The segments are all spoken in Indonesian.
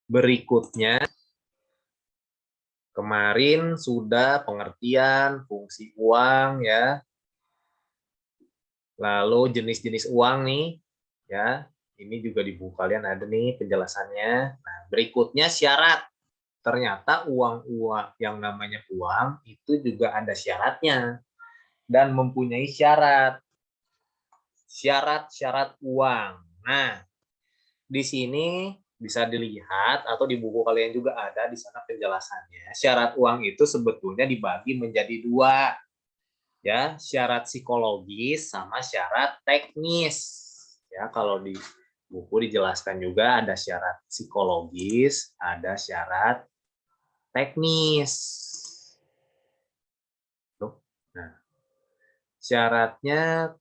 Berikutnya, kemarin sudah pengertian fungsi uang ya. Lalu jenis-jenis uang nih ya. Ini juga di buku kalian ada nih penjelasannya. Nah, berikutnya syarat. Ternyata uang yang namanya uang itu juga ada syaratnya dan mempunyai syarat. Syarat-syarat uang. Nah, di sini bisa dilihat atau di buku kalian juga ada di sana penjelasannya. Syarat uang itu sebetulnya dibagi menjadi dua, ya, syarat psikologis sama syarat teknis. Ya, kalau di buku dijelaskan juga ada syarat psikologis, ada syarat teknis. Nah, syaratnya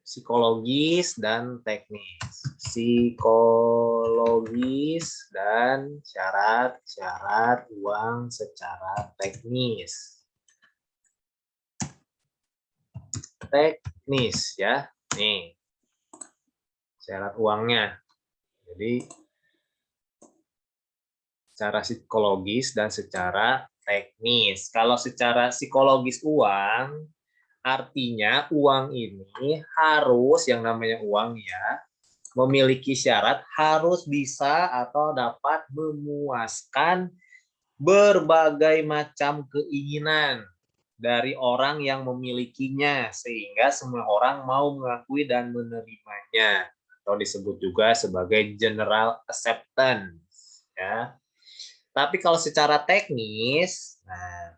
psikologis dan teknis. Psikologis dan syarat-syarat uang secara teknis. Teknis ya. Nih. Syarat uangnya. Jadi secara psikologis dan secara teknis. Kalau secara psikologis uang, artinya uang ini harus, yang namanya uang ya, memiliki syarat harus bisa atau dapat memuaskan berbagai macam keinginan dari orang yang memilikinya, sehingga semua orang mau mengakui dan menerimanya, atau disebut juga sebagai general acceptance ya. Tapi kalau secara teknis, nah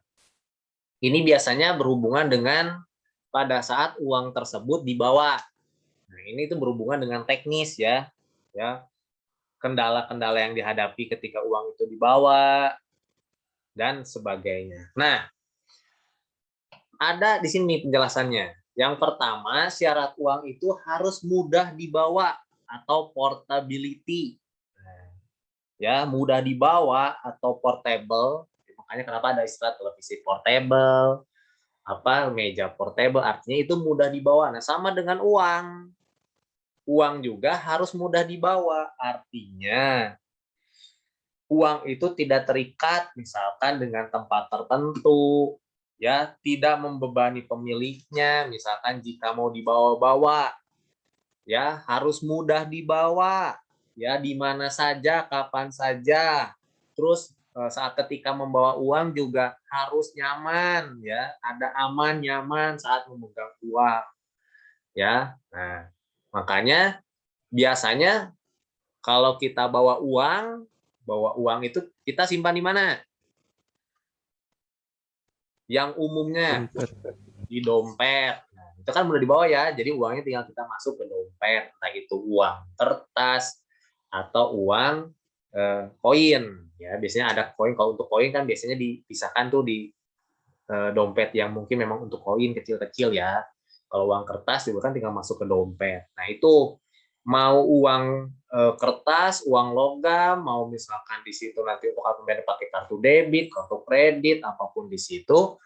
ini biasanya berhubungan dengan pada saat uang tersebut dibawa. Nah, ini itu berhubungan dengan teknis ya. Ya, kendala-kendala yang dihadapi ketika uang itu dibawa dan sebagainya. Nah, ada di sini penjelasannya. Yang pertama, syarat uang itu harus mudah dibawa atau portability. Nah, ya, mudah dibawa atau portable. Makanya kenapa ada istilah televisi portable, meja portable, artinya itu mudah dibawa. Nah, sama dengan uang. Uang juga harus mudah dibawa. Artinya uang itu tidak terikat misalkan dengan tempat tertentu, ya, tidak membebani pemiliknya, misalkan jika mau dibawa-bawa, ya, harus mudah dibawa, ya, di mana saja, kapan saja. Terus saat ketika membawa uang juga harus nyaman, ya, ada aman, nyaman saat memegang uang, ya. Nah, makanya biasanya kalau kita bawa uang itu kita simpan di mana? Yang umumnya Dompet. di dompet. Nah, itu kan mudah dibawa ya, jadi uangnya tinggal kita masuk ke dompet, entah itu uang kertas atau uang koin. Ya, biasanya ada koin. Kalau untuk koin kan biasanya dipisahkan tuh di dompet yang mungkin memang untuk koin kecil-kecil ya. Kalau uang kertas juga kan tinggal masuk ke dompet. Nah, itu mau uang kertas, uang logam, mau misalkan di situ nanti untuk pembayaran pakai kartu debit, kartu kredit, apapun di situ,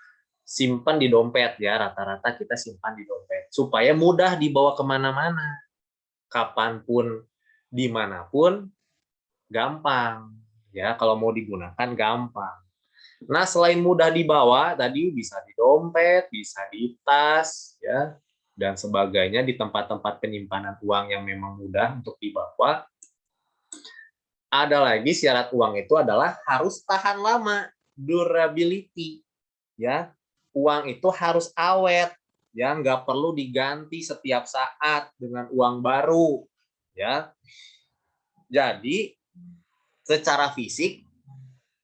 simpan di dompet ya. Rata-rata kita simpan di dompet supaya mudah dibawa kemana-mana, kapanpun, dimanapun, gampang ya. Kalau mau digunakan gampang. Nah, selain mudah dibawa, tadi bisa di dompet, bisa di tas, ya, dan sebagainya, di tempat-tempat penyimpanan uang yang memang mudah untuk dibawa. Ada lagi syarat uang itu adalah harus tahan lama, durability, ya. Uang itu harus awet, ya, nggak perlu diganti setiap saat dengan uang baru, ya. Jadi, secara fisik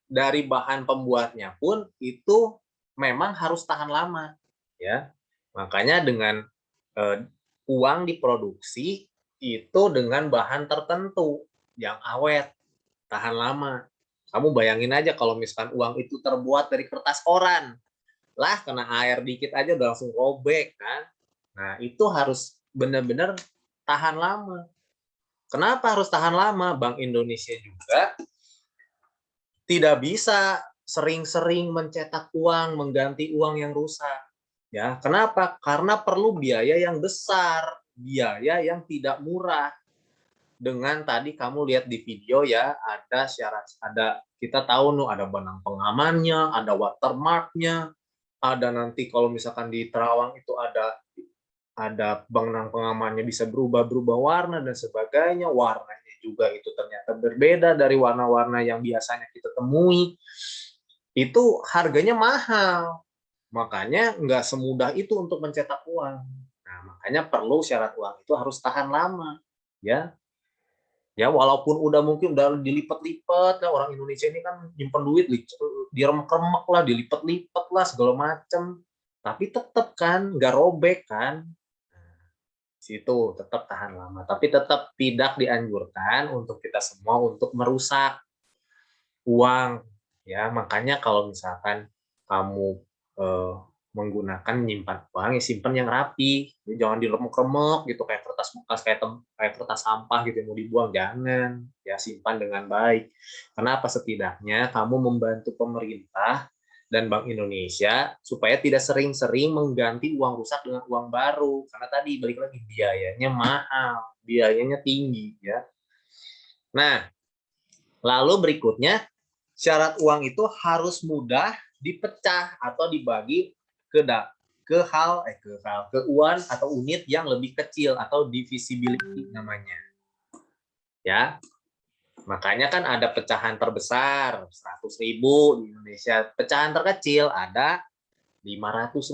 dari bahan pembuatnya pun itu memang harus tahan lama, ya. Makanya dengan uang diproduksi itu dengan bahan tertentu yang awet, tahan lama. Kamu bayangin aja kalau misalkan uang itu terbuat dari kertas koran, lah kena air dikit aja udah langsung robek kan. Nah, itu harus benar-benar tahan lama. Kenapa harus tahan lama? Bank Indonesia juga tidak bisa sering-sering mencetak uang, mengganti uang yang rusak. Ya, kenapa? Karena perlu biaya yang besar, biaya yang tidak murah. dengan tadi kamu lihat di video ya, ada syarat, ada kita tahu nih ada benang pengamannya, ada watermarknya, ada nanti kalau misalkan di terawang itu ada benang pengamannya bisa berubah-berubah warna dan sebagainya, warnanya juga itu ternyata berbeda dari warna-warna yang biasanya kita temui, itu harganya mahal. Makanya nggak semudah itu untuk mencetak uang. Nah, makanya perlu syarat uang itu harus tahan lama, ya. Ya walaupun udah mungkin udah dilipat-lipat lah, orang Indonesia ini kan nyimpen duit diremek-remek lah, dilipat-lipat lah segala macam. Tapi tetap kan nggak robek kan. Nah, situ tetap tahan lama, tapi tetap tidak dianjurkan untuk kita semua untuk merusak uang, ya. Makanya kalau misalkan kamu eh, menggunakan menyimpan uang, ya simpan yang rapi, jadi jangan diremek-remek gitu kayak kertas bekas, kayak kertas sampah gitu mau dibuang, jangan, ya simpan dengan baik. Kenapa? Setidaknya kamu membantu pemerintah dan Bank Indonesia supaya tidak sering-sering mengganti uang rusak dengan uang baru, karena tadi balik lagi biayanya mahal, biayanya tinggi, ya. Nah, lalu berikutnya, syarat uang itu harus mudah dipecah atau dibagi ke ke uang atau unit yang lebih kecil atau divisibility namanya. Ya. Makanya kan ada pecahan terbesar 100.000 di Indonesia, pecahan terkecil ada Rp500.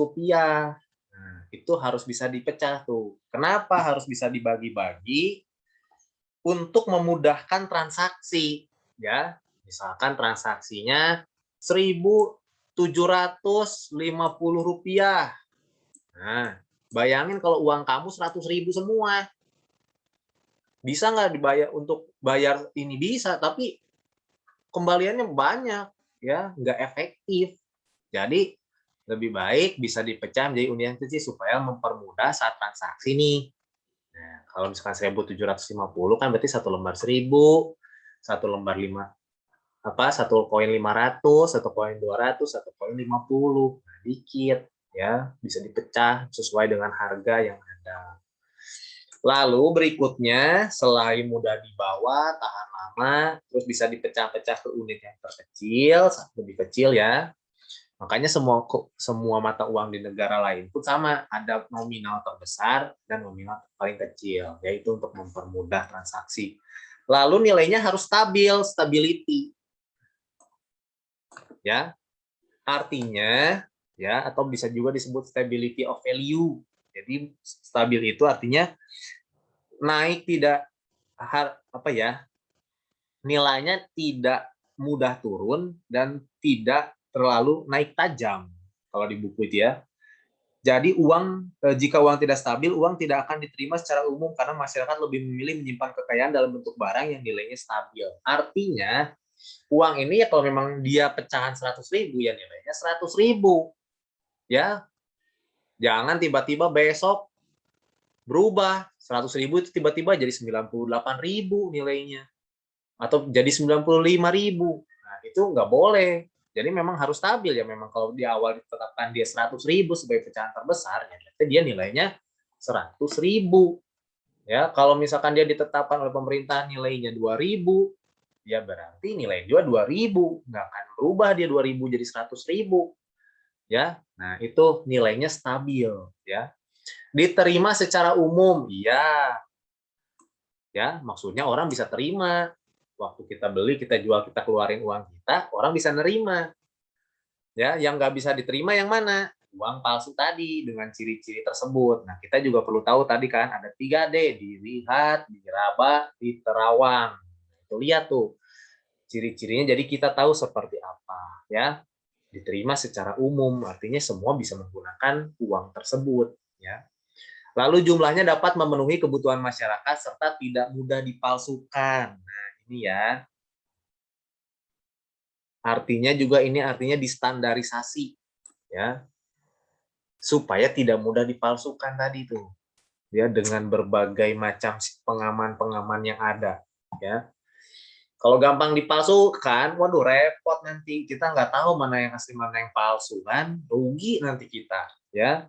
Nah, itu harus bisa dipecah tuh. Kenapa harus bisa dibagi-bagi? Untuk memudahkan transaksi, ya. Misalkan transaksinya Rp1.750. Nah, bayangin kalau uang kamu 100.000 semua. Bisa nggak dibayar untuk bayar ini? Bisa, tapi kembaliannya banyak, ya, nggak efektif. Jadi lebih baik bisa dipecah menjadi unit yang kecil supaya mempermudah saat transaksi nih. Nah, kalau misalkan 1.750 kan berarti satu lembar 1.000, satu lembar 5, satu koin 500, satu koin 200, satu koin 50. Nah, dikit ya, bisa dipecah sesuai dengan harga yang ada. Lalu berikutnya, selain mudah dibawa, tahan lama, terus bisa dipecah-pecah ke unit yang terkecil, lebih kecil ya. Makanya semua mata uang di negara lain pun sama, ada nominal terbesar dan nominal paling kecil, yaitu untuk mempermudah transaksi. Lalu nilainya harus stabil, stability. Ya. Artinya ya, atau bisa juga disebut stability of value. Jadi stabil itu artinya naik tidak nilainya tidak mudah turun dan tidak terlalu naik tajam kalau di buku itu ya. Jadi jika uang tidak stabil, uang tidak akan diterima secara umum karena masyarakat lebih memilih menyimpan kekayaan dalam bentuk barang yang nilainya stabil. Artinya, uang ini ya kalau memang dia pecahan 100.000 ya nilainya 100.000. Ya, jangan tiba-tiba besok berubah 100.000 itu tiba-tiba jadi 98.000 nilainya atau jadi 95.000. Nah, itu nggak boleh. Jadi memang harus stabil ya. Memang kalau di awal ditetapkan dia 100.000 sebagai pecahan terbesar, ya dia nilainya 100.000. Ya, kalau misalkan dia ditetapkan oleh pemerintah nilainya 2.000, ya berarti nilai dia 2.000, nggak akan berubah dia 2.000 jadi 100.000. Ya, nah itu nilainya stabil. Ya, diterima secara umum, iya. Ya, maksudnya orang bisa terima. Waktu kita beli, kita jual, kita keluarin uang kita, orang bisa nerima. Ya, yang nggak bisa diterima yang mana? Uang palsu tadi dengan ciri-ciri tersebut. Nah, kita juga perlu tahu tadi kan ada 3D, dilihat, diraba, diterawang. Itu lihat tuh ciri-cirinya. Jadi kita tahu seperti apa, ya. Diterima secara umum, artinya semua bisa menggunakan uang tersebut, ya. Lalu jumlahnya dapat memenuhi kebutuhan masyarakat serta tidak mudah dipalsukan. Nah, ini ya. Artinya distandarisasi ya. Supaya tidak mudah dipalsukan tadi tuh. Ya, dengan berbagai macam pengaman-pengaman yang ada, ya. Kalau gampang dipalsukan, waduh repot nanti. Kita nggak tahu mana yang asli, mana yang palsu kan. Rugi nanti kita, ya.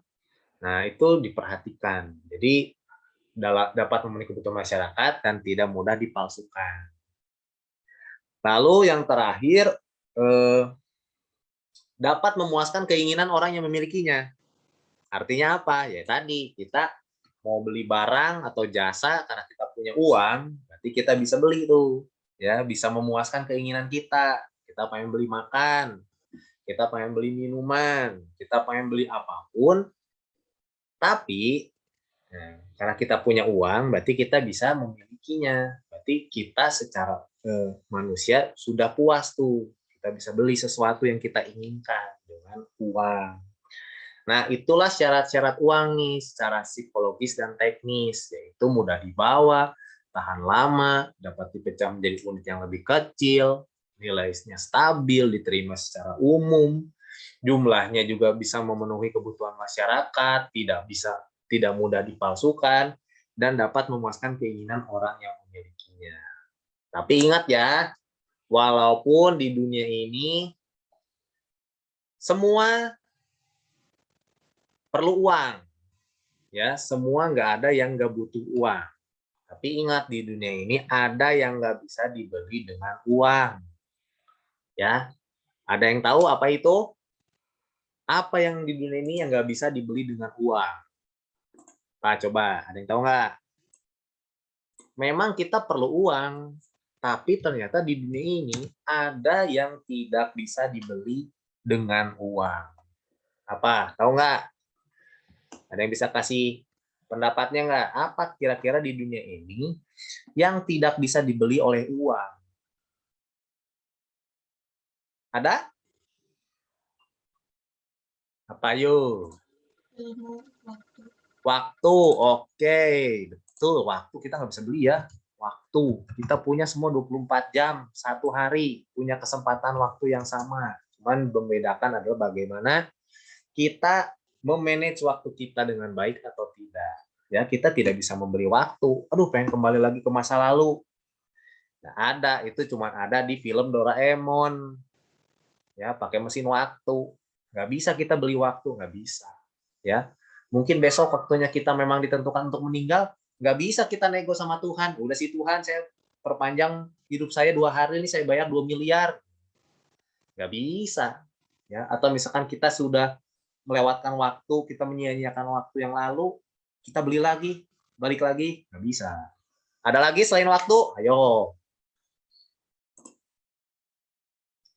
Nah, itu diperhatikan. Jadi dapat memenuhi kebutuhan masyarakat dan tidak mudah dipalsukan. Lalu yang terakhir, dapat memuaskan keinginan orang yang memilikinya. Artinya apa? Ya tadi, kita mau beli barang atau jasa karena kita punya uang, berarti kita bisa beli tuh. Ya, bisa memuaskan keinginan kita. Kita pengen beli makan, kita pengen beli minuman, kita pengen beli apapun, tapi karena kita punya uang, berarti kita bisa memilikinya. Berarti kita secara manusia sudah puas tuh. Kita bisa beli sesuatu yang kita inginkan dengan uang. Nah, itulah syarat-syarat uang nih, secara psikologis dan teknis, yaitu mudah dibawa, tahan lama, dapat dipecah menjadi unit yang lebih kecil, nilainya stabil, diterima secara umum, jumlahnya juga bisa memenuhi kebutuhan masyarakat, tidak mudah dipalsukan, dan dapat memuaskan keinginan orang yang memilikinya. Tapi ingat ya, walaupun di dunia ini semua perlu uang, ya semua nggak ada yang nggak butuh uang. Tapi ingat di dunia ini ada yang nggak bisa dibeli dengan uang, ya. Ada yang tahu apa itu? Apa yang di dunia ini yang nggak bisa dibeli dengan uang? Pak, coba ada yang tahu nggak? Memang kita perlu uang, tapi ternyata di dunia ini ada yang tidak bisa dibeli dengan uang. Apa? Tahu nggak? Ada yang bisa kasih pendapatnya nggak? Apa kira-kira di dunia ini yang tidak bisa dibeli oleh uang? Ada? Apa yuk? Waktu. Oke, betul. Waktu kita nggak bisa beli ya. Waktu. Kita punya semua 24 jam, satu hari. Punya kesempatan waktu yang sama. Cuman membedakan adalah bagaimana kita memanage waktu kita dengan baik atau tidak. Ya, kita tidak bisa membeli waktu. Aduh, pengen kembali lagi ke masa lalu. Nggak ada, itu cuma ada di film Doraemon. Ya, pakai mesin waktu. Nggak bisa kita beli waktu, nggak bisa. Ya, mungkin besok waktunya kita memang ditentukan untuk meninggal, nggak bisa kita nego sama Tuhan. Udah sih Tuhan, saya perpanjang hidup saya 2 hari ini, saya bayar 2 miliar. Nggak bisa. Ya, atau misalkan kita sudah melewatkan waktu, kita menyia-nyiakan waktu yang lalu, kita beli lagi, balik lagi, nggak bisa. Ada lagi selain waktu? Ayo.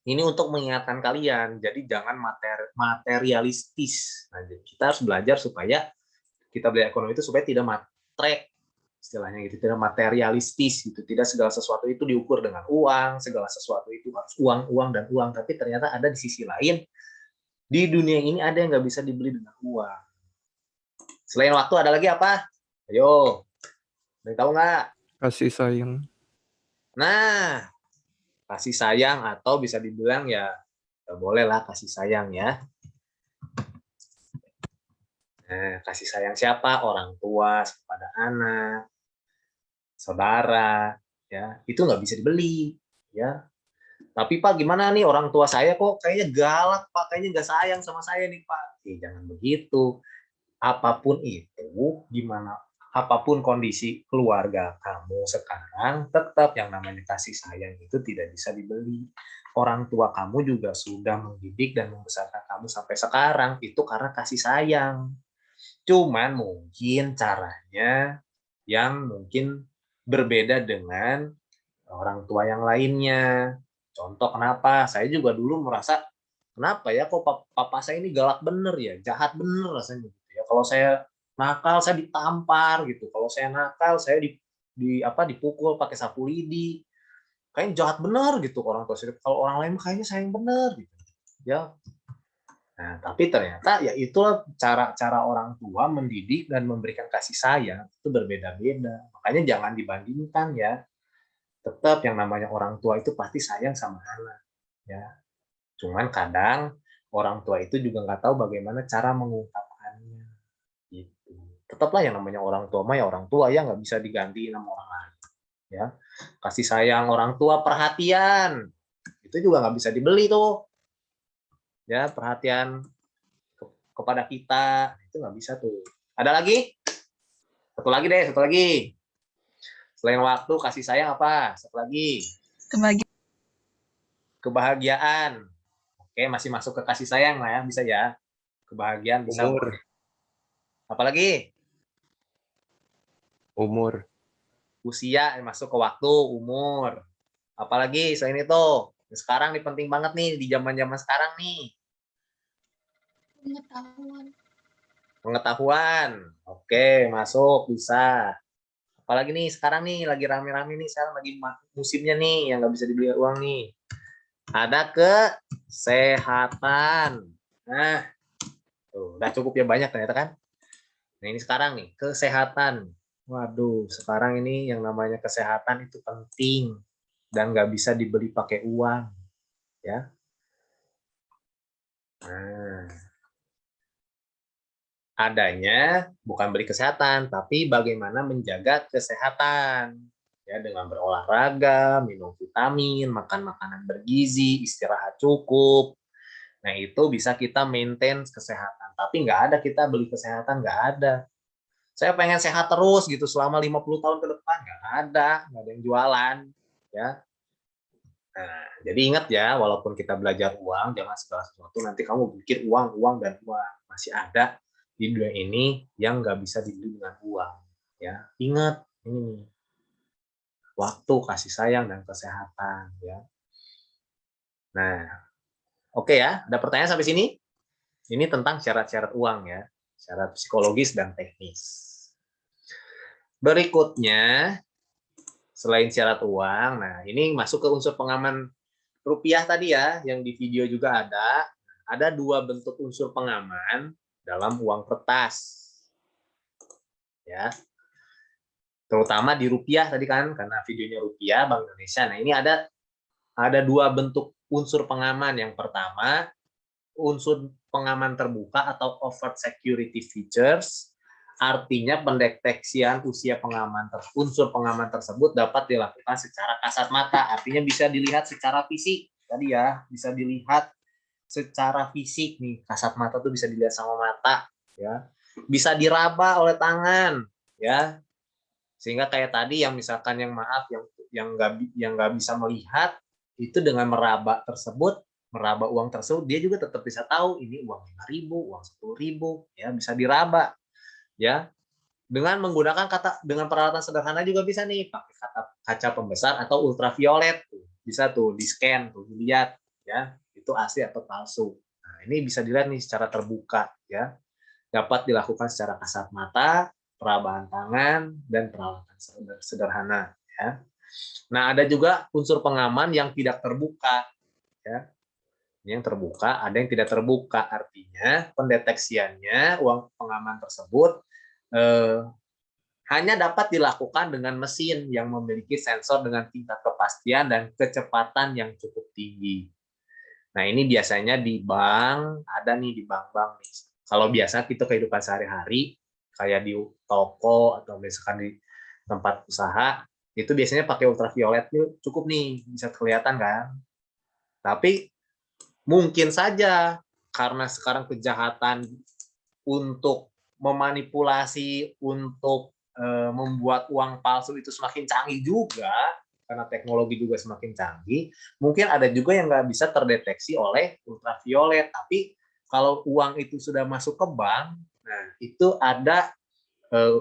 Ini untuk mengingatkan kalian, jadi jangan materialistis. Nah, kita harus belajar supaya kita belajar ekonomi itu supaya tidak matre, istilahnya gitu, tidak materialistis gitu. Tidak segala sesuatu itu diukur dengan uang, segala sesuatu itu harus uang, uang dan uang. Tapi ternyata ada di sisi lain, di dunia ini ada yang nggak bisa dibeli dengan uang. Selain waktu ada lagi apa? Ayo, ada tahu nggak? Kasih sayang. Nah, kasih sayang atau bisa dibilang ya, boleh lah kasih sayang ya. Nah, kasih sayang siapa? Orang tua kepada anak, saudara, ya itu nggak bisa dibeli, ya. Tapi Pak, gimana nih orang tua saya kok kayaknya galak Pak, kayaknya nggak sayang sama saya nih Pak. Jangan begitu. Apapun itu, gimana, apapun kondisi keluarga kamu sekarang, tetap yang namanya kasih sayang itu tidak bisa dibeli. Orang tua kamu juga sudah mendidik dan membesarkan kamu sampai sekarang, itu karena kasih sayang. Cuman mungkin caranya yang mungkin berbeda dengan orang tua yang lainnya. Contoh kenapa? Saya juga dulu merasa, kenapa ya kok papa saya ini galak bener ya, jahat bener rasanya gitu ya. Kalau saya nakal saya ditampar gitu. Kalau saya nakal saya dipukul pakai sapu lidi. Kayaknya jahat bener gitu orang tua saya. Kalau orang lain kayaknya sayang bener gitu. Ya. Nah, tapi ternyata ya itulah cara-cara orang tua mendidik dan memberikan kasih sayang itu berbeda-beda. Makanya jangan dibandingkan ya. Tetap yang namanya orang tua itu pasti sayang sama anak ya. Cuman kadang orang tua itu juga nggak tahu bagaimana cara mengungkapkannya gitu. Tetaplah yang namanya orang tua mah ya orang tua ya, nggak bisa diganti sama orang lain ya. Kasih sayang orang tua, perhatian itu juga nggak bisa dibeli tuh ya, perhatian kepada kita itu nggak bisa tuh. Ada lagi? Satu lagi deh, satu lagi. Selain waktu, kasih sayang apa? Satu lagi. Kebahagiaan. Oke, masih masuk ke kasih sayang lah ya, bisa ya. Kebahagiaan bisa boleh. Umur. Apalagi? Umur. Usia masuk ke waktu, umur. Apalagi selain itu? Sekarang nih penting banget nih di zaman-zaman sekarang nih. Pengetahuan. Oke, masuk bisa. Apalagi nih sekarang nih lagi rame-rame nih, sekarang lagi musimnya nih yang nggak bisa dibeli uang nih. Ada kesehatan. Nah, tuh, udah cukup ya banyak ternyata kan. Nah ini sekarang nih kesehatan. Waduh, sekarang ini yang namanya kesehatan itu penting dan nggak bisa dibeli pakai uang, ya. Nah, adanya bukan beli kesehatan, tapi bagaimana menjaga kesehatan. Ya, dengan berolahraga, minum vitamin, makan makanan bergizi, istirahat cukup. Nah, itu bisa kita maintain kesehatan. Tapi nggak ada kita beli kesehatan, nggak ada. Saya pengen sehat terus gitu selama 50 tahun ke depan, nggak ada yang jualan. Ya. Nah, jadi ingat ya, walaupun kita belajar uang, jangan segala sesuatu nanti kamu pikir uang, uang, dan uang. Masih ada di dunia ini yang nggak bisa dibeli dengan uang. Ya, ingat ini waktu, kasih sayang, dan kesehatan. Ya. Nah, oke ya, ada pertanyaan sampai sini? Ini tentang syarat-syarat uang ya, syarat psikologis dan teknis. Berikutnya, selain syarat uang, nah ini masuk ke unsur pengaman rupiah tadi ya, yang di video juga ada. Ada dua bentuk unsur pengaman dalam uang kertas. Ya. Terutama di rupiah tadi kan, karena videonya rupiah, Bank Indonesia. Nah ini ada dua bentuk unsur pengaman. Yang pertama, unsur pengaman terbuka atau overt security features, artinya pendeteksian usia unsur pengaman tersebut dapat dilakukan secara kasat mata, artinya bisa dilihat secara fisik tadi ya, bisa dilihat secara fisik nih, kasat mata tuh bisa dilihat sama mata ya, bisa diraba oleh tangan ya, sehingga kayak tadi yang misalkan yang maaf yang nggak bisa melihat itu dengan meraba uang tersebut, dia juga tetap bisa tahu ini uang 5.000, uang 10.000, ya bisa diraba, ya dengan peralatan sederhana juga bisa nih pakai kaca pembesar atau ultraviolet, bisa tuh di scan tuh dilihat ya itu asli atau palsu. Nah ini bisa dilihat nih secara terbuka ya, dapat dilakukan secara kasat mata, perabahan tangan dan peralatan sederhana ya. Nah ada juga unsur pengaman yang tidak terbuka ya, yang terbuka, ada yang tidak terbuka. Artinya pendeteksiannya uang pengaman tersebut hanya dapat dilakukan dengan mesin yang memiliki sensor dengan tingkat kepastian dan kecepatan yang cukup tinggi. Nah ini biasanya di bank, ada nih di bank-bank nih. Kalau biasa kita kehidupan sehari-hari, kayak di toko atau misalkan di tempat usaha, itu biasanya pakai ultraviolet cukup nih, bisa kelihatan kan. Tapi mungkin saja karena sekarang kejahatan untuk memanipulasi, untuk membuat uang palsu itu semakin canggih juga, karena teknologi juga semakin canggih, mungkin ada juga yang nggak bisa terdeteksi oleh ultraviolet. Tapi kalau uang itu sudah masuk ke bank, nah itu ada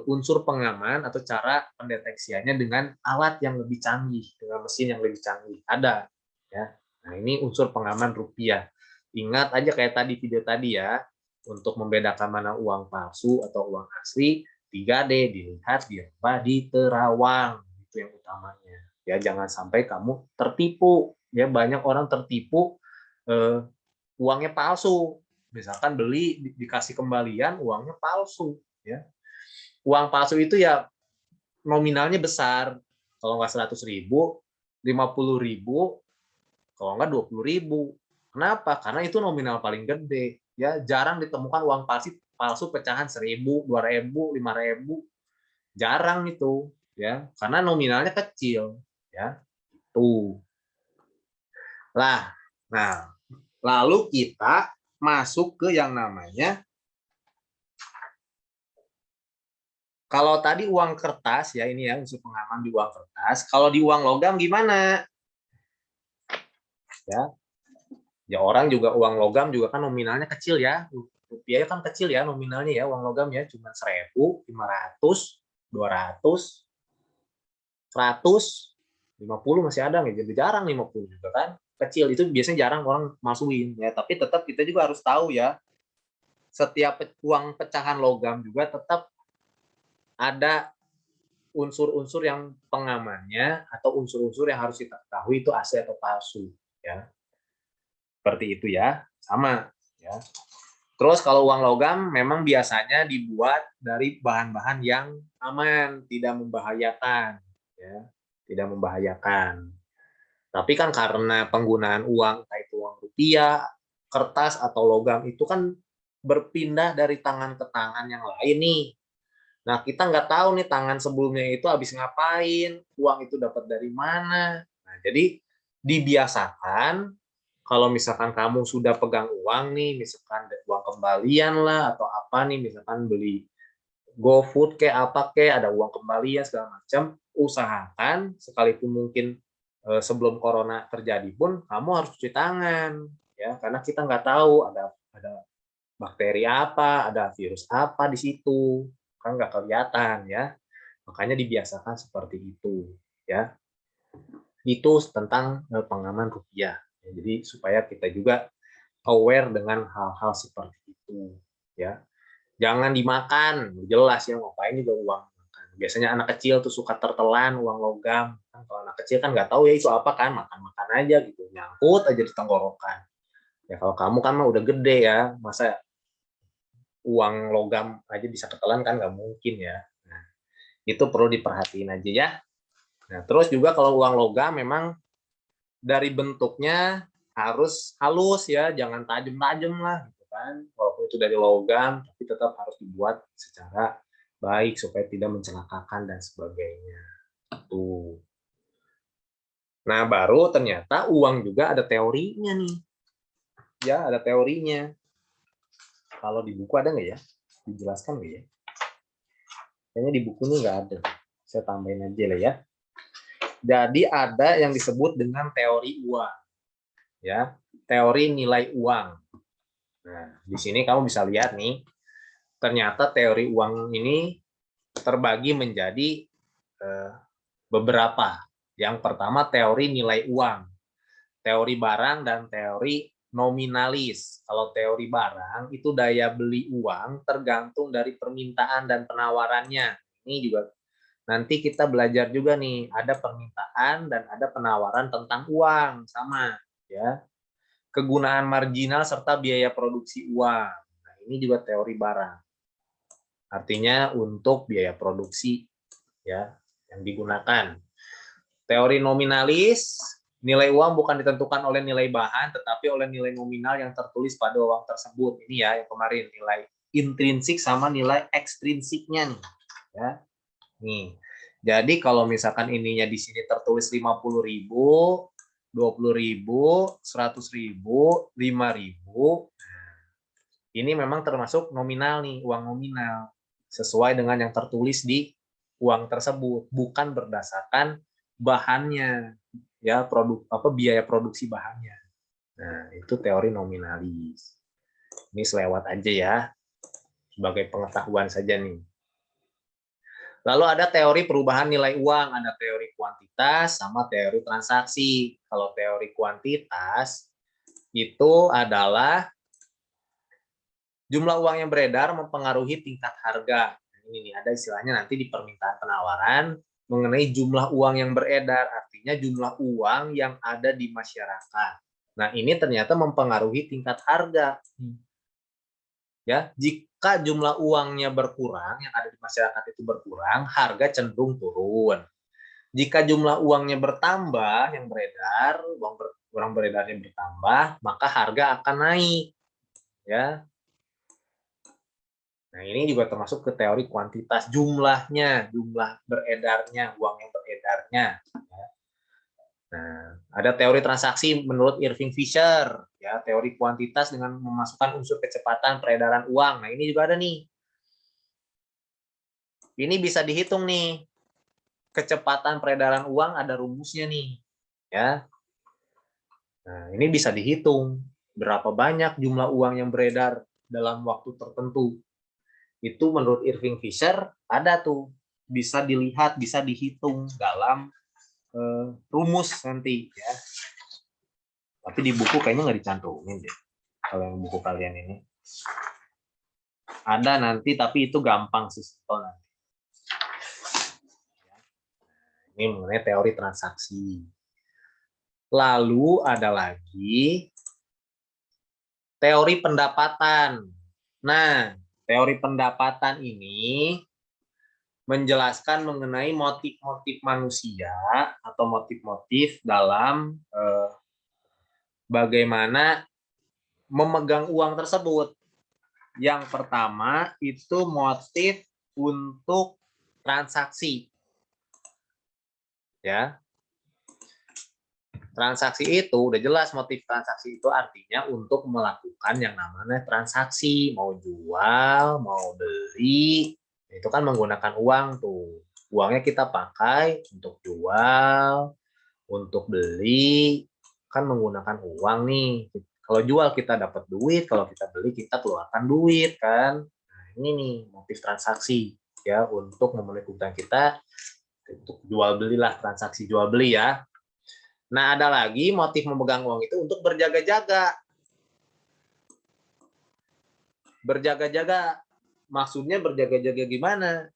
unsur pengaman atau cara pendeteksiannya dengan alat yang lebih canggih, dengan mesin yang lebih canggih. Ada, ya. Nah ini unsur pengaman rupiah. Ingat aja kayak tadi video tadi ya, untuk membedakan mana uang palsu atau uang asli, 3D dilihat, diraba, diterawang, itu yang utamanya. Ya jangan sampai kamu tertipu. Ya banyak orang tertipu uangnya palsu. Misalkan beli dikasih kembalian uangnya palsu. Ya uang palsu itu ya nominalnya besar. Kalau nggak 100.000, 50.000, kalau nggak 20.000. Kenapa? Karena itu nominal paling gede. Ya jarang ditemukan uang palsu pecahan 1.000, 2.000, 5.000. Jarang itu, ya karena nominalnya kecil. Ya tuh. Nah, lalu kita masuk ke yang namanya Kalau tadi uang kertas ya, ini ya unsur pengaman di uang kertas. Kalau di uang logam gimana? Ya, ya orang juga uang logam juga kan nominalnya kecil ya. Rupiah kan kecil ya nominalnya ya, uang logam ya cuma 1.000, 500, 200, 100, 50 masih ada nggak? Jadi jarang 50 juga kan. Kecil itu biasanya jarang orang masukin ya, tapi tetap kita juga harus tahu ya, setiap uang pecahan logam juga tetap ada unsur-unsur yang pengamannya atau unsur-unsur yang harus kita ketahui itu asli atau palsu ya. Seperti itu ya. Sama ya. Terus kalau uang logam memang biasanya dibuat dari bahan-bahan yang aman, tidak membahayakan ya. Tidak membahayakan. Tapi kan karena penggunaan uang, entah itu uang rupiah, kertas atau logam itu kan berpindah dari tangan ke tangan yang lain nih. Nah, kita nggak tahu nih tangan sebelumnya itu habis ngapain, uang itu dapat dari mana. Nah, jadi dibiasakan kalau misalkan kamu sudah pegang uang nih, misalkan uang kembalian lah atau apa nih, misalkan beli GoFood kayak apa kayak ada uang kembalian segala macam, usahakan sekalipun mungkin sebelum corona terjadi pun kamu harus cuci tangan ya, karena kita nggak tahu ada bakteri apa, ada virus apa di situ, kan nggak kelihatan ya. Makanya dibiasakan seperti itu ya. Itu tentang pengaman rupiah. Jadi supaya kita juga aware dengan hal-hal seperti itu ya. Jangan dimakan, jelas ya ngapain juga uang makan. Biasanya anak kecil tuh suka tertelan uang logam. Kan kalau anak kecil kan nggak tahu ya itu apa kan, makan-makan aja gitu, nyangkut aja di tenggorokan. Ya kalau kamu kan mah udah gede ya, masa uang logam aja bisa ketelan kan nggak mungkin ya. Nah, itu perlu diperhatiin aja ya. Nah, terus juga kalau uang logam memang dari bentuknya harus halus ya, jangan tajam-tajam lah gitu kan. Walaupun itu dari logam, tapi tetap harus dibuat secara baik supaya tidak mencelakakan dan sebagainya. Tuh. Nah, baru ternyata uang juga ada teorinya nih. Ya, ada teorinya. Kalau di buku ada nggak ya? Dijelaskan nggak ya? Kayaknya di bukunya nggak ada. Saya tambahin aja lah ya. Jadi ada yang disebut dengan teori uang, ya, teori nilai uang. Nah, di sini kamu bisa lihat nih, ternyata teori uang ini terbagi menjadi beberapa. Yang pertama teori nilai uang, teori barang dan teori nominalis. Kalau teori barang itu daya beli uang tergantung dari permintaan dan penawarannya. Ini juga nanti kita belajar juga nih, ada permintaan dan ada penawaran tentang uang, sama ya. Kegunaan marginal serta biaya produksi uang. Nah, ini juga teori barang. Artinya untuk biaya produksi ya yang digunakan. Teori nominalis, nilai uang bukan ditentukan oleh nilai bahan tetapi oleh nilai nominal yang tertulis pada uang tersebut. Ini ya yang kemarin, nilai intrinsik sama nilai ekstrinsiknya nih. Ya. Nih. Jadi kalau misalkan ininya di sini tertulis 50.000, 20.000, 100.000, 5.000, ini memang termasuk nominal nih, uang nominal. Sesuai dengan yang tertulis di uang tersebut, bukan berdasarkan bahannya, ya produk apa biaya produksi bahannya. Nah, itu teori nominalis. Ini selewat aja ya, sebagai pengetahuan saja nih. Lalu ada teori perubahan nilai uang, ada teori kuantitas sama teori transaksi. Kalau teori kuantitas itu adalah jumlah uang yang beredar mempengaruhi tingkat harga. Ini nih ada istilahnya nanti di permintaan penawaran mengenai jumlah uang yang beredar, artinya jumlah uang yang ada di masyarakat. Nah, ini ternyata mempengaruhi tingkat harga. Ya, jika jumlah uangnya berkurang, yang ada di masyarakat itu berkurang, harga cenderung turun. Jika jumlah uangnya bertambah, yang beredar, uang beredarnya bertambah, maka harga akan naik. Ya. Nah, ini juga termasuk ke teori kuantitas, jumlahnya, jumlah beredarnya, uang yang beredarnya. Ya. Nah, ada teori transaksi menurut Irving Fisher, ya, teori kuantitas dengan memasukkan unsur kecepatan peredaran uang. Nah, ini juga ada nih. Ini bisa dihitung nih. Kecepatan peredaran uang ada rumusnya nih, ya. Nah, ini bisa dihitung berapa banyak jumlah uang yang beredar dalam waktu tertentu. Itu menurut Irving Fisher ada tuh, bisa dilihat, bisa dihitung dalam rumus nanti, ya. Tapi di buku kayaknya nggak dicantumin deh. Kalau yang buku kalian ini ada nanti, tapi itu gampang sih. Ini mengenai teori transaksi. Lalu ada lagi teori pendapatan. Nah, teori pendapatan ini menjelaskan mengenai motif-motif manusia atau motif-motif dalam bagaimana memegang uang tersebut. Yang pertama itu motif untuk transaksi. Ya. Transaksi itu udah jelas, motif transaksi itu artinya untuk melakukan yang namanya transaksi, mau jual, mau beli, itu kan menggunakan uang tuh. Uangnya kita pakai untuk jual, untuk beli, kan menggunakan uang nih. Kalau jual kita dapat duit, kalau kita beli kita keluarkan duit kan. Nah, ini nih motif transaksi ya, untuk memenuhi kebutuhan kita untuk jual belilah, transaksi jual beli ya. Nah, ada lagi motif memegang uang itu untuk berjaga-jaga. Berjaga-jaga, maksudnya berjaga-jaga gimana?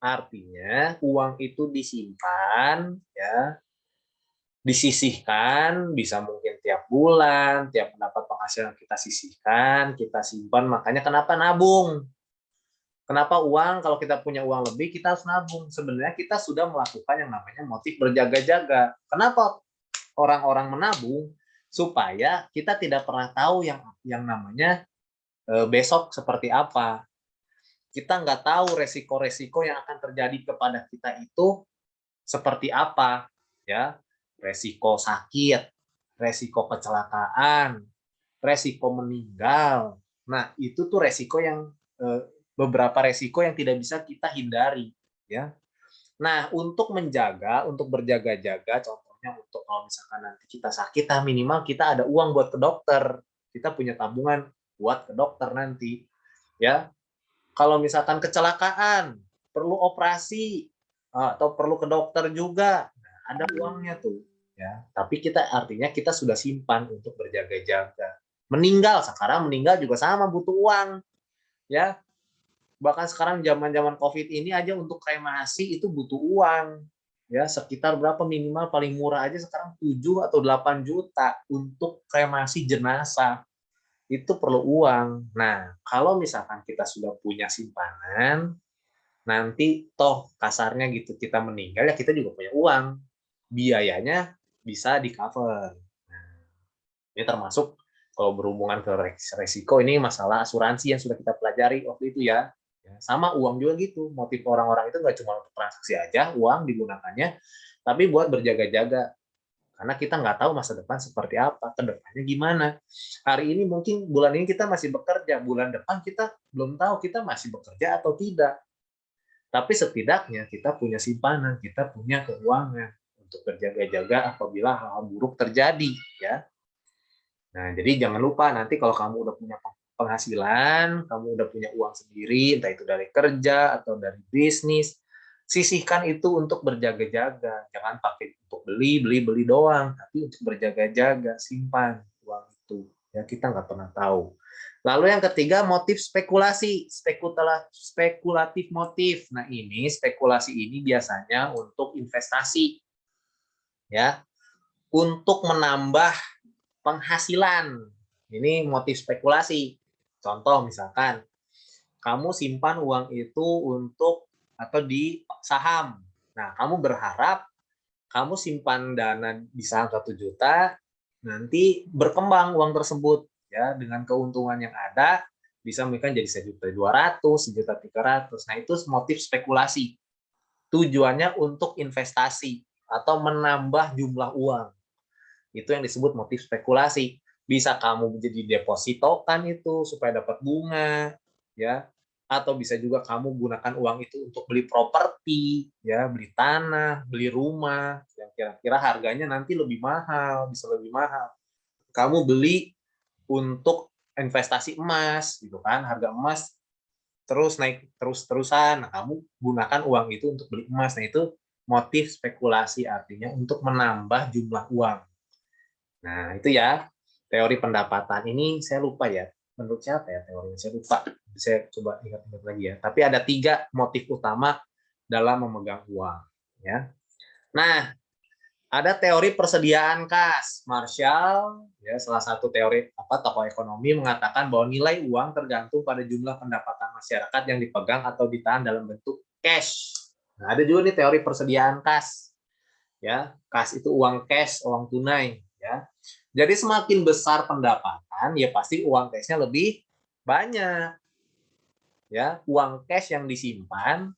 Artinya uang itu disimpan, ya, disisihkan, bisa mungkin tiap bulan, tiap mendapat penghasilan kita sisihkan, kita simpan. Makanya kenapa nabung? Kenapa uang, kalau kita punya uang lebih, kita harus nabung. Sebenarnya kita sudah melakukan yang namanya motif berjaga-jaga. Kenapa orang-orang menabung? Supaya kita tidak pernah tahu yang namanya besok seperti apa. Kita nggak tahu resiko-resiko yang akan terjadi kepada kita itu seperti apa, ya. Resiko sakit, resiko kecelakaan, resiko meninggal. Nah, itu tuh resiko yang beberapa resiko yang tidak bisa kita hindari, ya. Nah, untuk menjaga, untuk berjaga-jaga, contohnya untuk kalau misalkan nanti kita sakit, minimal kita ada uang buat ke dokter. Kita punya tabungan buat ke dokter nanti, ya. Kalau misalkan kecelakaan, perlu operasi atau perlu ke dokter juga, nah, ada uangnya tuh, ya. Tapi kita artinya kita sudah simpan untuk berjaga-jaga. Meninggal, sekarang meninggal juga sama butuh uang, ya. Bahkan sekarang zaman-zaman COVID ini aja untuk kremasi itu butuh uang. Ya, sekitar berapa minimal paling murah aja sekarang 7 atau 8 juta untuk kremasi jenazah. Itu perlu uang. Nah, kalau misalkan kita sudah punya simpanan, nanti toh kasarnya gitu kita meninggal ya kita juga punya uang. Biayanya bisa di-cover. Nah, ini termasuk kalau berhubungan ke resiko, ini masalah asuransi yang sudah kita pelajari waktu itu ya. Sama uang juga gitu, motif orang-orang itu nggak cuma untuk transaksi aja, uang digunakannya, tapi buat berjaga-jaga. Karena kita nggak tahu masa depan seperti apa, ke depannya gimana. Hari ini mungkin bulan ini kita masih bekerja, bulan depan kita belum tahu kita masih bekerja atau tidak. Tapi setidaknya kita punya simpanan, kita punya keuangan untuk berjaga-jaga apabila hal-hal buruk terjadi, ya. Nah, jadi jangan lupa nanti kalau kamu udah punya penghasilan, kamu udah punya uang sendiri, entah itu dari kerja atau dari bisnis, sisihkan itu untuk berjaga-jaga. Jangan pakai untuk beli doang, tapi untuk berjaga-jaga, simpan uang itu. Ya, kita nggak pernah tahu. Lalu yang ketiga, motif spekulasi, spekulatif motif. Nah, ini spekulasi ini biasanya untuk investasi, ya, untuk menambah penghasilan. Ini motif spekulasi. Contoh misalkan, kamu simpan uang itu untuk atau di saham. Nah, kamu berharap kamu simpan dana di saham 1 juta, nanti berkembang uang tersebut ya dengan keuntungan yang ada bisa mungkin jadi 1.200.000, 1.300.000. Nah, itu motif spekulasi. Tujuannya untuk investasi atau menambah jumlah uang. Itu yang disebut motif spekulasi. Bisa kamu jadi depositokan itu supaya dapat bunga, ya. atau bisa juga kamu gunakan uang itu untuk beli properti, ya, beli tanah, beli rumah, yang kira-kira harganya nanti lebih mahal, bisa lebih mahal. Kamu beli untuk investasi emas, gitu kan, harga emas terus naik terus-terusan. Nah, kamu gunakan uang itu untuk beli emas. Nah, itu motif spekulasi, artinya untuk menambah jumlah uang. Nah, itu ya teori pendapatan ini saya lupa ya. Menurut siapa ya teorinya? Saya lupa. Saya coba ingat-ingat lagi ya. Tapi ada 3 motif utama dalam memegang uang. Ya. Nah, ada teori persediaan kas. Marshall, ya salah satu teori tokoh ekonomi mengatakan bahwa nilai uang tergantung pada jumlah pendapatan masyarakat yang dipegang atau ditahan dalam bentuk cash. Nah, ada juga nih teori persediaan kas. Ya, kas itu uang cash, uang tunai. Ya, jadi semakin besar pendapatan, ya pasti uang cashnya lebih banyak. Ya, uang cash yang disimpan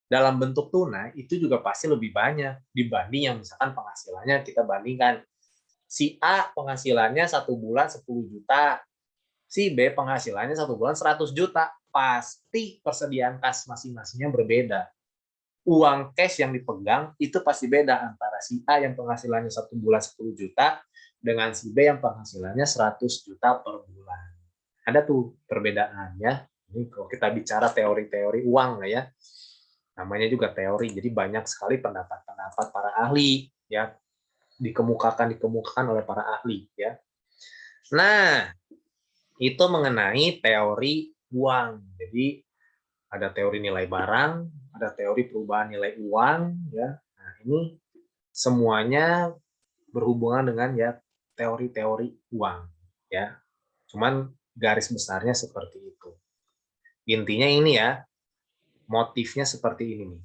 dalam bentuk tunai itu juga pasti lebih banyak dibanding yang misalkan penghasilannya kita bandingkan. Si A penghasilannya 1 bulan 10 juta, si B penghasilannya 1 bulan 100 juta. Pasti persediaan kas masing-masingnya berbeda. Uang cash yang dipegang itu pasti beda antara si A yang penghasilannya 1 bulan 10 juta dengan si B yang penghasilannya 100 juta per bulan. Ada tuh perbedaan ya. Ini kalau kita bicara teori-teori uang ya. Namanya juga teori, jadi banyak sekali pendapat-pendapat para ahli ya, dikemukakan oleh para ahli ya. Nah, itu mengenai teori uang. Jadi ada teori nilai barang, ada teori perubahan nilai uang ya. Nah, ini semuanya berhubungan dengan ya teori-teori uang ya. Cuman garis besarnya seperti itu. Intinya ini ya, motifnya seperti ini nih.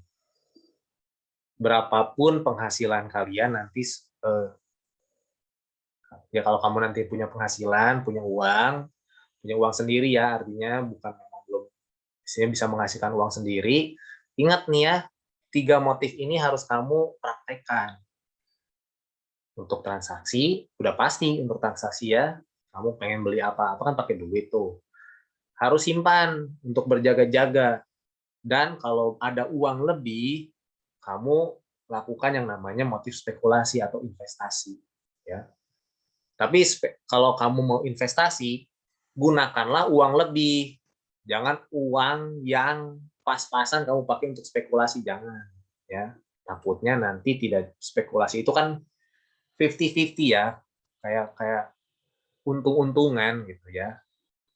Berapapun penghasilan kalian nanti ya kalau kamu nanti punya penghasilan, punya uang sendiri ya, artinya bukan memang belum bisa menghasilkan uang sendiri. Ingat nih ya, 3 motif ini harus kamu praktekkan. Untuk transaksi, udah pasti untuk transaksi ya, kamu pengen beli apa-apa kan pakai duit tuh. Harus simpan untuk berjaga-jaga. Dan kalau ada uang lebih, kamu lakukan yang namanya motif spekulasi atau investasi. Ya. Tapi kalau kamu mau investasi, gunakanlah uang lebih. Jangan uang yang pas-pasan kamu pakai untuk spekulasi, jangan. Ya, takutnya nanti tidak spekulasi itu kan 50-50 ya, kayak kayak untung-untungan gitu ya.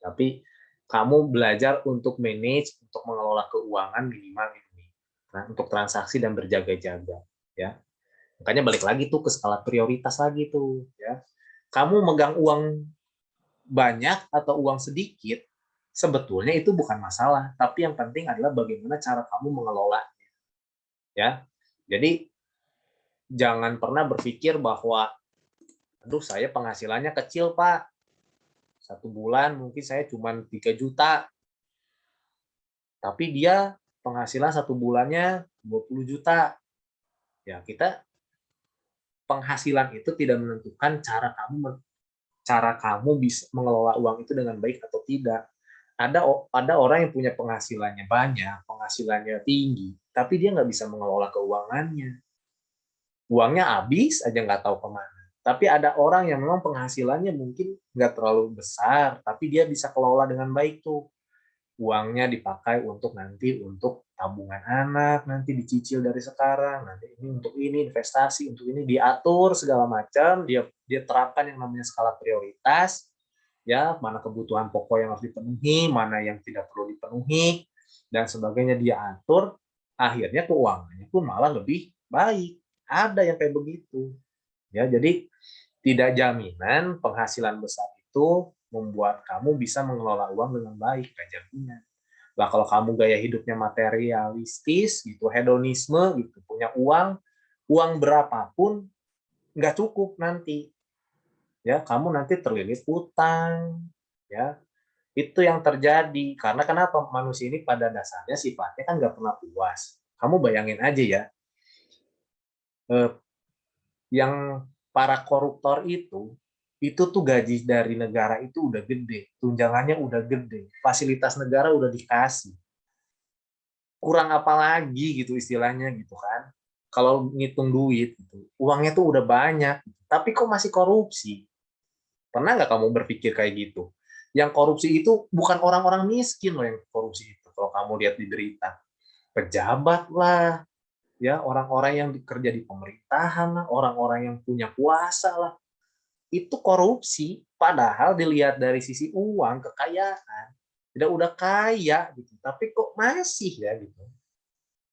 Tapi kamu belajar untuk manage, untuk mengelola keuangan minimal ini. Nah, untuk transaksi dan berjaga-jaga ya. Makanya balik lagi tuh ke skala prioritas lagi tuh ya. Kamu megang uang banyak atau uang sedikit, sebetulnya itu bukan masalah, tapi yang penting adalah bagaimana cara kamu mengelolanya. Ya. Jadi jangan pernah berpikir bahwa aduh saya penghasilannya kecil, Pak. 1 bulan mungkin saya cuma 3 juta. Tapi dia penghasilan 1 bulannya 20 juta. Ya, kita penghasilan itu tidak menentukan cara kamu bisa mengelola uang itu dengan baik atau tidak. Ada orang yang punya penghasilannya banyak, penghasilannya tinggi, tapi dia nggak bisa mengelola keuangannya. Uangnya habis aja nggak tahu kemana. Tapi ada orang yang memang penghasilannya mungkin nggak terlalu besar, tapi dia bisa kelola dengan baik tuh. Uangnya dipakai untuk tabungan anak, nanti dicicil dari sekarang, nanti ini untuk ini investasi, untuk ini diatur segala macam, dia terapkan yang namanya skala prioritas, ya mana kebutuhan pokok yang harus dipenuhi, mana yang tidak perlu dipenuhi, dan sebagainya dia atur, akhirnya keuangannya pun malah lebih baik. Ada yang kayak begitu. Ya, jadi tidak jaminan penghasilan besar itu membuat kamu bisa mengelola uang dengan baik, gak jaminan. Lah kalau kamu gaya hidupnya materialistis gitu, hedonisme gitu, punya uang berapapun nggak cukup nanti. Ya, kamu nanti terlilit utang, ya. Itu yang terjadi. Karena kenapa? Manusia ini pada dasarnya sifatnya kan nggak pernah puas. Kamu bayangin aja ya, yang para koruptor itu itu tuh gaji dari negara itu udah gede, tunjangannya udah gede, fasilitas negara udah dikasih. Kurang apa lagi gitu istilahnya gitu kan. Kalau ngitung duit, gitu, uangnya tuh udah banyak, tapi kok masih korupsi? Pernah nggak kamu berpikir kayak gitu? Yang korupsi itu bukan orang-orang miskin loh yang korupsi itu. Kalau kamu lihat di berita, pejabat lah, ya orang-orang yang kerja di pemerintahan lah, orang-orang yang punya kuasa lah, itu korupsi. Padahal dilihat dari sisi uang, kekayaan, tidak udah kaya gitu, tapi kok masih ya gitu.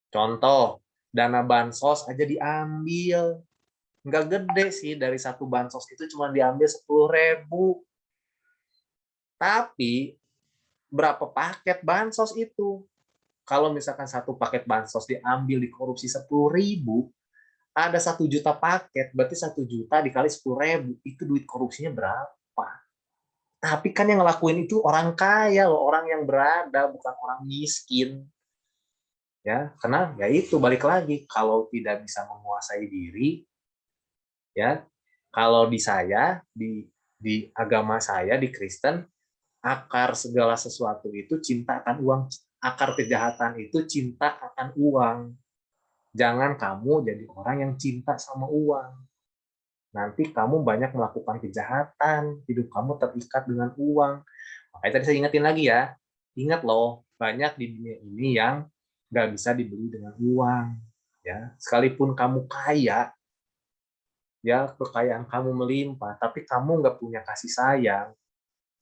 Contoh, dana bansos aja diambil. Nggak gede sih, dari satu bansos itu cuma diambil 10.000. Tapi berapa paket bansos itu? Kalau misalkan satu paket bansos diambil dikorupsi 10.000, ada 1 juta paket, berarti 1 juta dikali 10.000, itu duit korupsinya berapa? Tapi kan yang ngelakuin itu orang kaya loh, orang yang berada, bukan orang miskin. Ya, karena ya itu balik lagi, kalau tidak bisa menguasai diri, ya, kalau di saya, di agama saya, di Kristen, akar segala sesuatu itu cinta akan uang. Akar kejahatan itu cinta akan uang. Jangan kamu jadi orang yang cinta sama uang. Nanti kamu banyak melakukan kejahatan, hidup kamu terikat dengan uang. Makanya tadi saya ingetin lagi ya, ingat loh, banyak di dunia ini yang nggak bisa dibeli dengan uang. Ya, sekalipun kamu kaya, ya kekayaan kamu melimpah, tapi kamu nggak punya kasih sayang,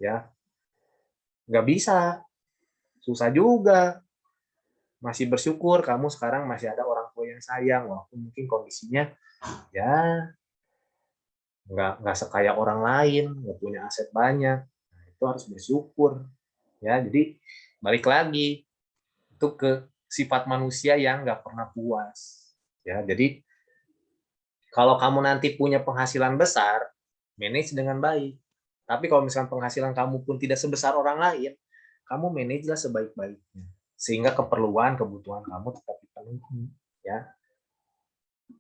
ya nggak bisa, susah juga. Masih bersyukur kamu sekarang masih ada orang tua yang sayang, walaupun mungkin kondisinya ya nggak sekaya orang lain, nggak punya aset banyak. Nah, itu harus bersyukur, ya. Jadi balik lagi itu ke sifat manusia yang nggak pernah puas, ya. Jadi kalau kamu nanti punya penghasilan besar, manage dengan baik. Tapi kalau misalkan penghasilan kamu pun tidak sebesar orang lain, kamu manajelah sebaik-baiknya. Sehingga keperluan, kebutuhan kamu tetap dipenuhi. Ya.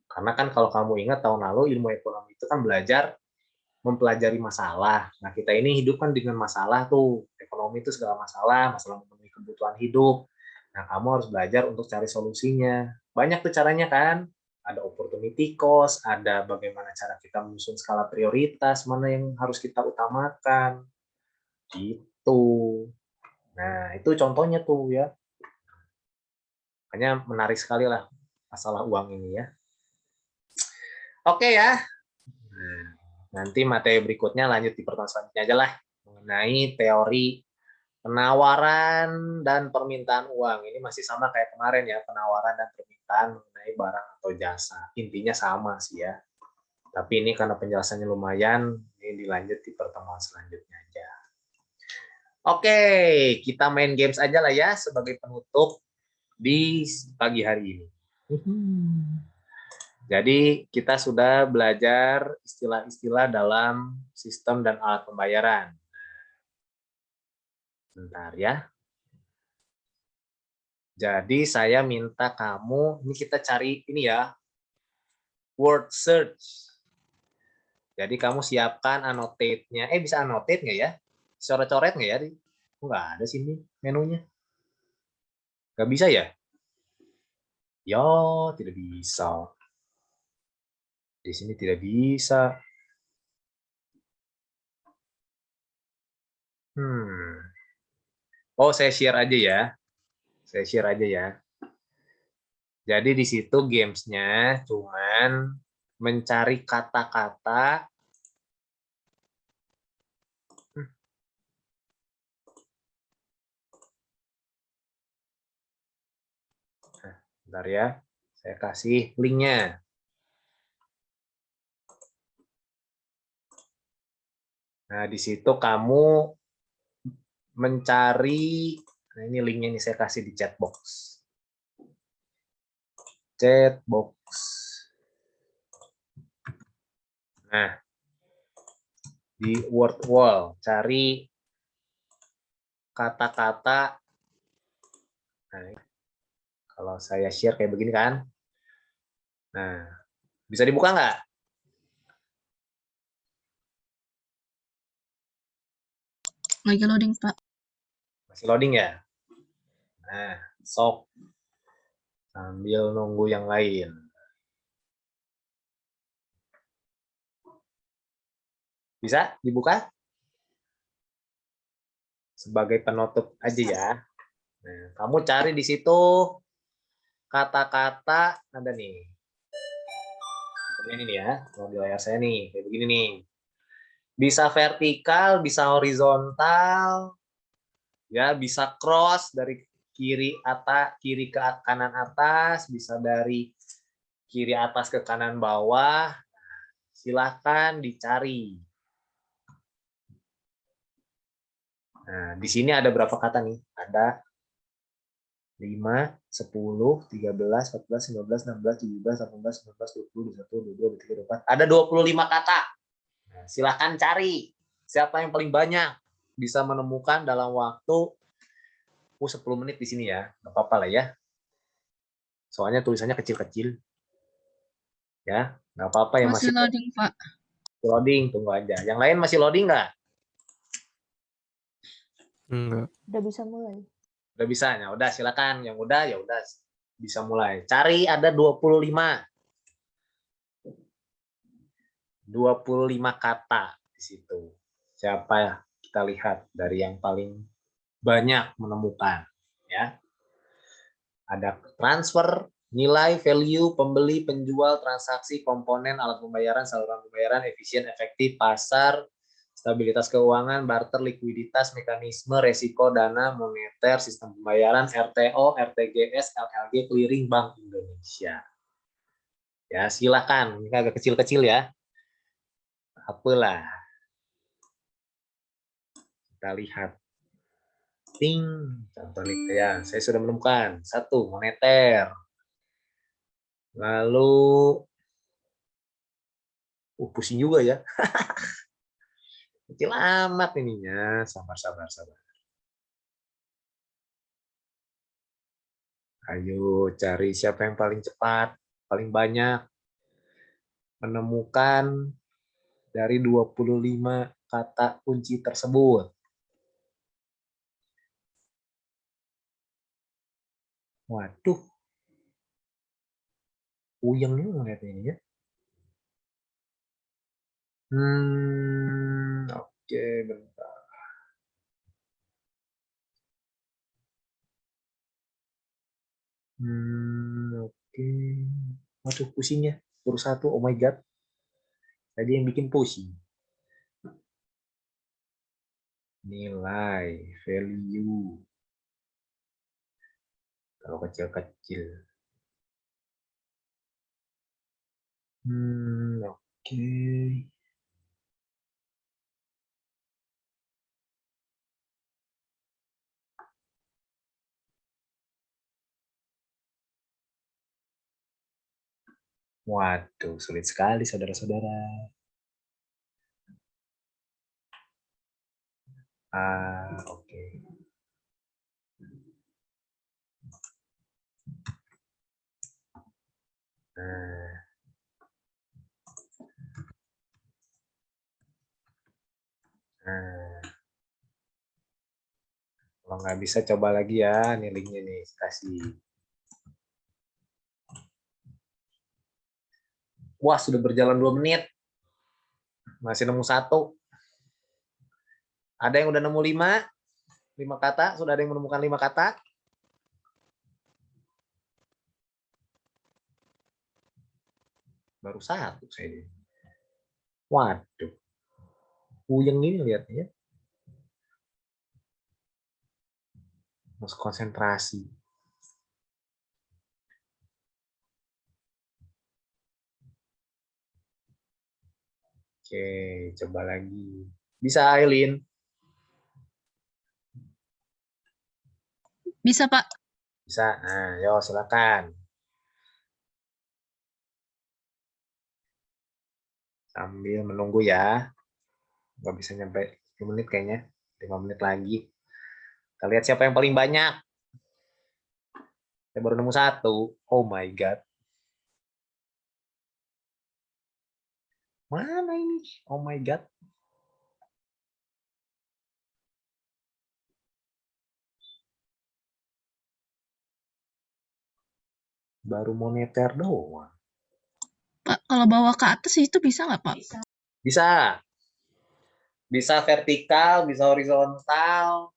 Karena kan kalau kamu ingat tahun lalu ilmu ekonomi itu kan belajar mempelajari masalah. Nah, kita ini hidup kan dengan masalah tuh. Ekonomi itu segala masalah, masalah memenuhi kebutuhan hidup. Nah, kamu harus belajar untuk cari solusinya. Banyak tuh caranya kan. Ada opportunity cost, ada bagaimana cara kita menyusun skala prioritas, mana yang harus kita utamakan. Gitu. Nah, itu contohnya tuh ya. Makanya menarik sekali lah masalah uang ini ya. Oke ya. Nah, nanti materi berikutnya lanjut di pertemuan selanjutnya aja lah. Mengenai teori penawaran dan permintaan uang. Ini masih sama kayak kemarin ya, penawaran dan permintaan mengenai barang atau jasa. Intinya sama sih ya. Tapi ini karena penjelasannya lumayan, ini dilanjut di pertemuan selanjutnya aja. Oke, kita main games aja lah ya sebagai penutup di pagi hari ini. Jadi kita sudah belajar istilah-istilah dalam sistem dan alat pembayaran. Bentar ya. Jadi saya minta kamu, ini kita cari ini ya, word search. Jadi kamu siapkan annotate-nya. Bisa annotate nggak ya? Coret-coret nggak ya? Nggak ada sini menunya. Nggak bisa ya? Ya, tidak bisa. Di sini tidak bisa. Oh, saya share aja ya. Saya share aja ya. Jadi di situ gamesnya cuman mencari kata-kata. Nah, bentar ya, saya kasih linknya. Nah, di situ kamu mencari, nah ini linknya nih saya kasih di chat box. Chat box. Nah, di word wall cari kata-kata. Nah, kalau saya share kayak begini kan. Nah, bisa dibuka nggak? Lagi loading, Pak. Masih loading ya? Nah, sok sambil nunggu yang lain. Bisa dibuka? Sebagai penutup aja ya. Nah, kamu cari di situ kata-kata ada nih. Ini nih ya, kalau di layar saya nih, kayak begini nih. Bisa vertikal, bisa horizontal, ya bisa cross dari kiri ke kanan atas, bisa dari kiri atas ke kanan bawah. Silahkan dicari. Nah, di sini ada berapa kata nih? Ada 5, 10, 13, 14, 15, 16, 17, 18, 19, 20, 21, 22, 23, 24. Ada 25 kata. Nah, silahkan cari. Siapa yang paling banyak bisa menemukan dalam waktu 10 menit di sini ya. Nggak apa-apa lah ya. Soalnya tulisannya kecil-kecil. Ya, nggak apa-apa yang Masih masih loading, Pak. loading, tunggu aja. Yang lain masih loading nggak? Enggak. Udah bisa mulai. Udah bisa, ya udah silakan. Yang udah ya udah bisa mulai. Cari ada 25 kata di situ. Siapa ya? Kita lihat dari yang paling banyak menemukan ya. Ada transfer, nilai, value, pembeli, penjual, transaksi, komponen, alat pembayaran, saluran pembayaran, efisien, efektif, pasar, stabilitas keuangan, barter, likuiditas, mekanisme, resiko, dana, moneter, sistem pembayaran, RTO, RTGS, LLG, clearing, Bank Indonesia. Ya, silakan. Ini agak kecil-kecil ya. Apalah. Kita lihat. Ting, contoh nih ya, saya sudah menemukan. 1, moneter. Lalu pusing juga ya. Kecil amat ininya. Sabar, sabar, sabar. Ayo cari siapa yang paling cepat, paling banyak menemukan dari 25 kata kunci tersebut. Waduh. Puyeng nih ngeliatnya ini ya. Oke, bentar. Oke. Waduh, pusingnya. Baru 1, oh my god. Tadi yang bikin pusing. Nilai, value. Kalau kecil-kecil. Oke. Waduh, sulit sekali saudara-saudara. Oke. Nah. Nah. Kalau nggak bisa coba lagi ya, nih linknya nih kasih. Wah, sudah berjalan 2 menit. Masih nemu 1. Ada yang udah nemu 5 kata, sudah ada yang menemukan 5 kata. Baru 1 saya. Waduh. Puyeng ini lihatnya. Harus konsentrasi. Oke, coba lagi. Bisa, Aileen? Bisa, Pak. Bisa. Nah, yo silakan. Sambil menunggu ya. Nggak bisa nyampe 10 menit kayaknya. 5 menit lagi. Kita lihat siapa yang paling banyak. Saya baru nemu 1. Oh my god. Mana ini? Oh my god. Baru moneter doang. Pak, kalau bawa ke atas itu bisa nggak, Pak? Bisa. Bisa vertikal, bisa horizontal,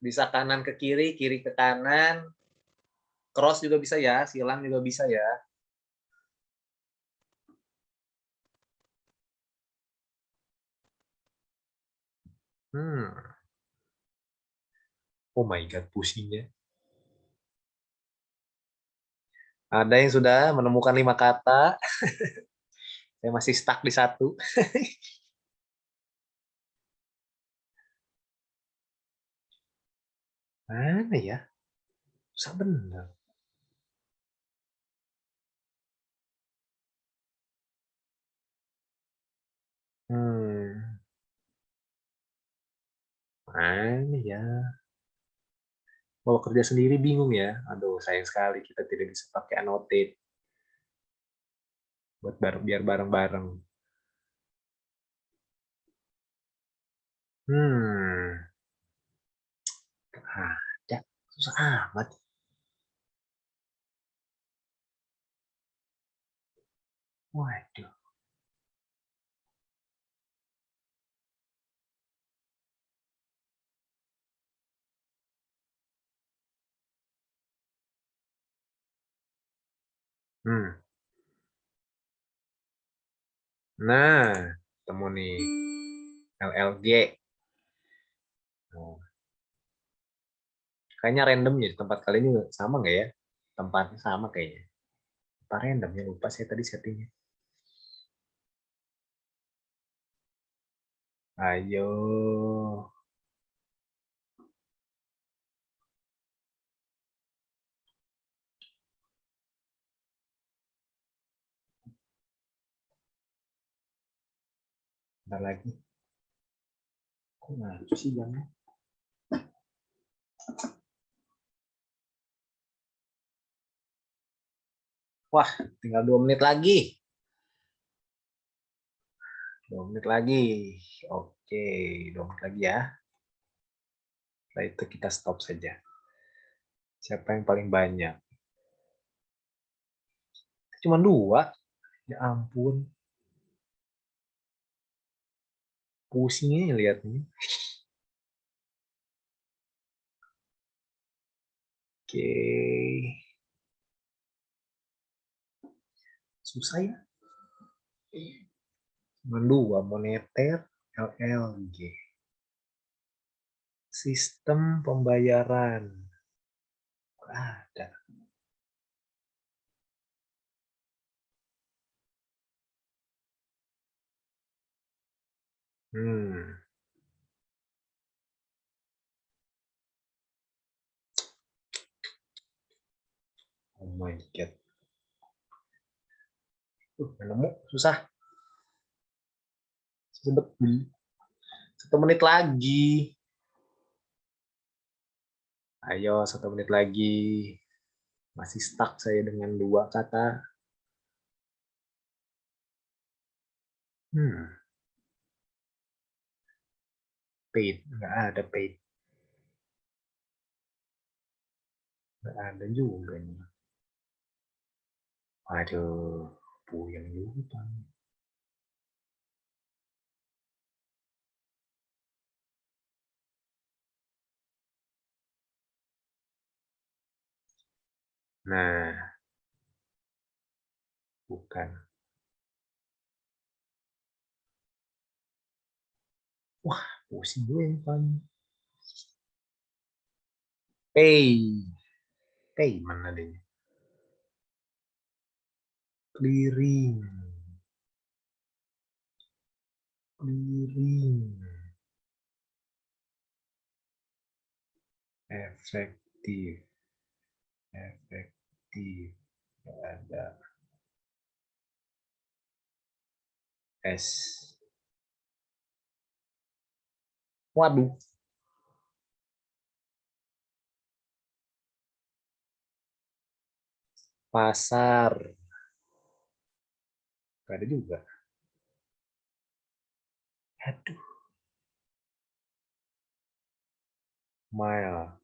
bisa kanan ke kiri, kiri ke kanan. Cross juga bisa ya, silang juga bisa ya. Oh my God, pusingnya. Ada yang sudah menemukan 5 kata. Saya masih stuck di satu. Mana ya? Susah bener. Hmm, Mana ya? Kalau kerja sendiri bingung ya. Aduh, sayang sekali kita tidak bisa pakai annotate buat biar bareng-bareng. Hmm, Ada. Susah amat. Waduh. Hmm. Nah, temu nih. LLG. Oh, kayaknya random ya tempat kali ini sama nggak ya? Tempatnya sama kayaknya. Apa random ya? Lupa saya tadi settingnya. Ayo. Bentar lagi. Kok ngaco sih jamnya? Wah, tinggal 2 menit lagi. 2 menit lagi. Oke, 2 menit lagi ya. Setelah itu kita stop saja. Siapa yang paling banyak? Cuma 2. Ya ampun. Pusingnya lihatnya. Oke. Susah ya. Cuma 2. Moneter, LLG. Sistem pembayaran. Ada. Hmm. Oh my God. Nemu. Susah. Sebet. 1 menit lagi. Ayo, 1 menit lagi. Masih stuck saya dengan 2 kata. Hmm. Paid. Nggak ada paid. Nggak ada juga nih. Aduh. Puyeng juga. Nah, bukan. Wah, pusing gue yang paling. Pay. Pay mana deh? Clearing. Clearing. Efektif. Efektif. Nggak ada. S. Waduh. Pasar. Nggak ada juga. Aduh. Mile.